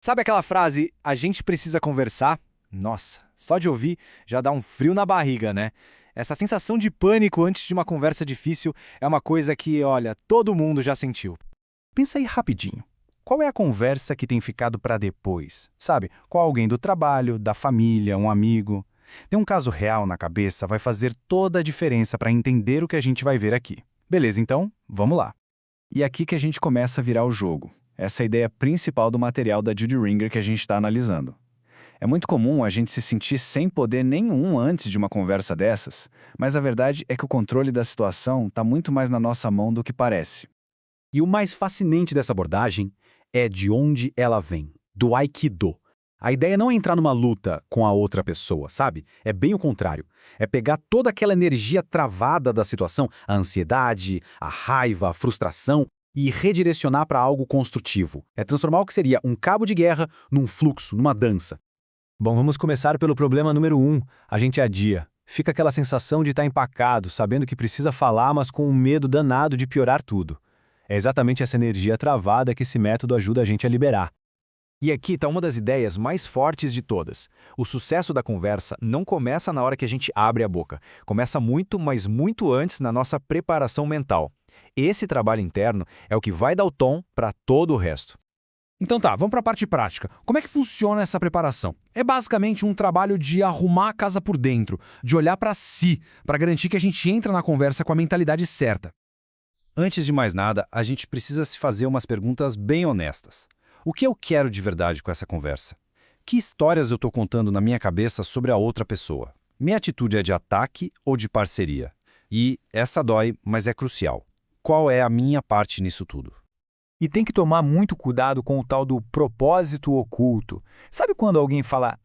Sabe aquela frase, a gente precisa conversar? Nossa, só de ouvir já dá um frio na barriga, né? Essa sensação de pânico antes de uma conversa difícil é uma coisa que, olha, todo mundo já sentiu. Pensa aí rapidinho. Qual é a conversa que tem ficado para depois? Sabe, com alguém do trabalho, da família, um amigo? Ter um caso real na cabeça vai fazer toda a diferença para entender o que a gente vai ver aqui. Beleza, então, vamos lá. E aqui que a gente começa a virar o jogo. Essa é a ideia principal do material da Judy Ringer que a gente está analisando. É muito comum a gente se sentir sem poder nenhum antes de uma conversa dessas, mas a verdade é que o controle da situação está muito mais na nossa mão do que parece. E o mais fascinante dessa abordagem é de onde ela vem, do Aikido. A ideia não é entrar numa luta com a outra pessoa, sabe? É bem o contrário. É pegar toda aquela energia travada da situação, a ansiedade, a raiva, a frustração, e redirecionar para algo construtivo. É transformar o que seria um cabo de guerra num fluxo, numa dança. Bom, vamos começar pelo problema número 1. A gente adia. Fica aquela sensação de estar empacado, sabendo que precisa falar, mas com um medo danado de piorar tudo. É exatamente essa energia travada que esse método ajuda a gente a liberar. E aqui está uma das ideias mais fortes de todas. O sucesso da conversa não começa na hora que a gente abre a boca. Começa muito, mas muito antes na nossa preparação mental. Esse trabalho interno é o que vai dar o tom para todo o resto. Então tá, vamos para a parte prática. Como é que funciona essa preparação? É basicamente um trabalho de arrumar a casa por dentro, de olhar para si, para garantir que a gente entra na conversa com a mentalidade certa. Antes de mais nada, a gente precisa se fazer umas perguntas bem honestas. O que eu quero de verdade com essa conversa? Que histórias eu estou contando na minha cabeça sobre a outra pessoa? Minha atitude é de ataque ou de parceria? E essa dói, mas é crucial. Qual é a minha parte nisso tudo? E tem que tomar muito cuidado com o tal do propósito oculto. Sabe quando alguém fala,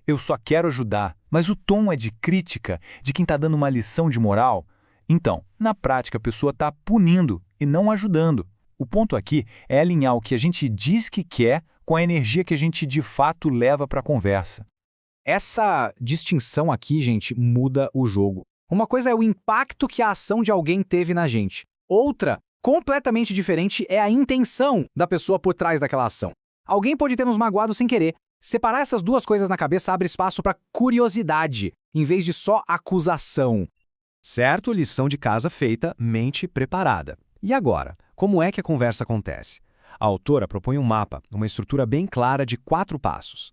eu só quero ajudar, mas o tom é de crítica, de quem está dando uma lição de moral? Então, na prática, a pessoa está punindo e não ajudando. O ponto aqui é alinhar o que a gente diz que quer com a energia que a gente de fato leva para a conversa. Essa distinção aqui, gente, muda o jogo. Uma coisa é o impacto que a ação de alguém teve na gente. Outra, completamente diferente, é a intenção da pessoa por trás daquela ação. Alguém pode ter nos magoado sem querer. Separar essas duas coisas na cabeça abre espaço para curiosidade, em vez de só acusação. Certo? Lição de casa feita, mente preparada. E agora, como é que a conversa acontece? A autora propõe um mapa, uma estrutura bem clara de 4 passos.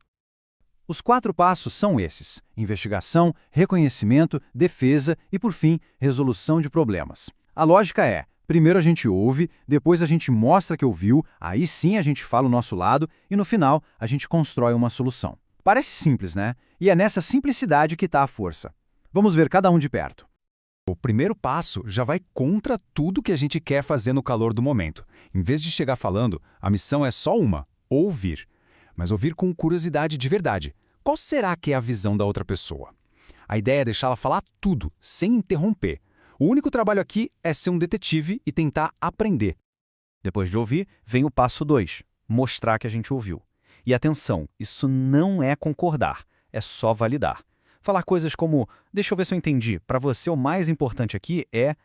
Os 4 passos são esses: investigação, reconhecimento, defesa e, por fim, resolução de problemas. A lógica é, primeiro a gente ouve, depois a gente mostra que ouviu, aí sim a gente fala o nosso lado e no final a gente constrói uma solução. Parece simples, né? E é nessa simplicidade que está a força. Vamos ver cada um de perto. O primeiro passo já vai contra tudo que a gente quer fazer no calor do momento. Em vez de chegar falando, a missão é só uma: ouvir. Mas ouvir com curiosidade de verdade. Qual será que é a visão da outra pessoa? A ideia é deixá-la falar tudo, sem interromper. O único trabalho aqui é ser um detetive e tentar aprender. Depois de ouvir, vem o passo 2, mostrar que a gente ouviu. E atenção, isso não é concordar, é só validar. Falar coisas como, deixa eu ver se eu entendi, para você o mais importante aqui é...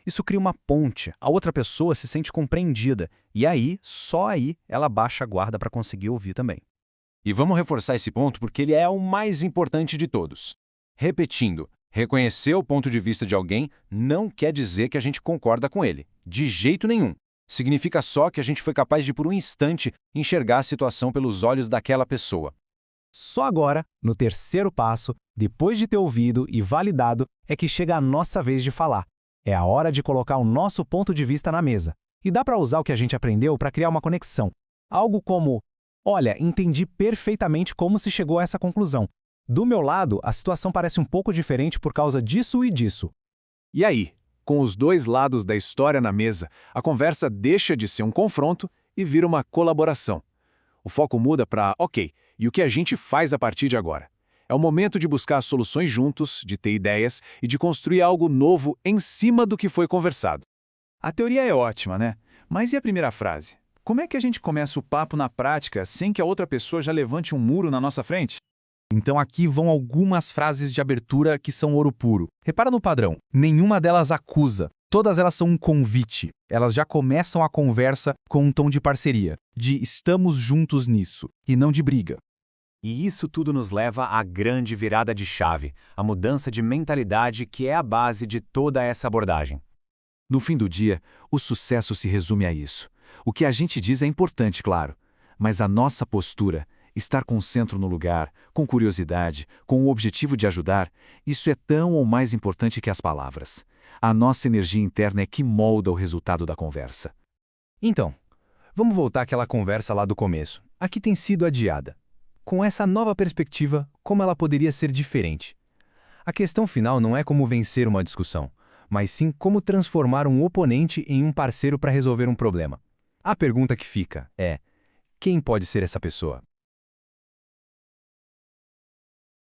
Isso cria uma ponte, a outra pessoa se sente compreendida, e aí, só aí, ela baixa a guarda para conseguir ouvir também. E vamos reforçar esse ponto porque ele é o mais importante de todos. Repetindo, reconhecer o ponto de vista de alguém não quer dizer que a gente concorda com ele, de jeito nenhum. Significa só que a gente foi capaz de, por um instante, enxergar a situação pelos olhos daquela pessoa. Só agora, no terceiro passo, depois de ter ouvido e validado, é que chega a nossa vez de falar. É a hora de colocar o nosso ponto de vista na mesa. E dá para usar o que a gente aprendeu para criar uma conexão. Algo como, olha, entendi perfeitamente como se chegou a essa conclusão. Do meu lado, a situação parece um pouco diferente por causa disso e disso. E aí, com os dois lados da história na mesa, a conversa deixa de ser um confronto e vira uma colaboração. O foco muda para, ok, e o que a gente faz a partir de agora? É o momento de buscar soluções juntos, de ter ideias e de construir algo novo em cima do que foi conversado. A teoria é ótima, né? Mas e a primeira frase? Como é que a gente começa o papo na prática sem que a outra pessoa já levante um muro na nossa frente? Então aqui vão algumas frases de abertura que são ouro puro. Repara no padrão, nenhuma delas acusa, Todas elas são um convite. Elas já começam a conversa com um tom de parceria, de estamos juntos nisso, e não de briga. E isso tudo nos leva à grande virada de chave, a mudança de mentalidade que é a base de toda essa abordagem. No fim do dia, o sucesso se resume a isso. O que a gente diz é importante, claro, mas a nossa postura, estar com o centro no lugar, com curiosidade, com o objetivo de ajudar, isso é tão ou mais importante que as palavras. A nossa energia interna é que molda o resultado da conversa. Então, vamos voltar àquela conversa lá do começo, a que tem sido adiada. Com essa nova perspectiva, como ela poderia ser diferente? A questão final não é como vencer uma discussão, mas sim como transformar um oponente em um parceiro para resolver um problema. A pergunta que fica é: quem pode ser essa pessoa?